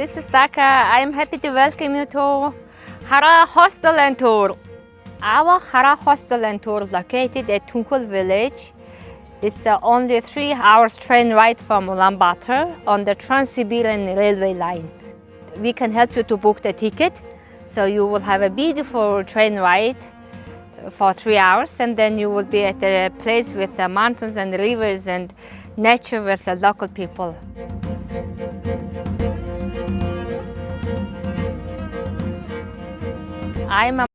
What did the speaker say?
this is Taka. I'm happy to welcome you to Hara Hostel and Tour. Our Hara Hostel and Tour is located at Tunkhel village. It's only 3 hours train ride from Ulaanbaatar on the Trans-Siberian railway line. We can help you to book the ticket, so you will have a beautiful train ride for 3 hours, and then you will be at a place with the mountains and rivers and nature with the local people. I'm a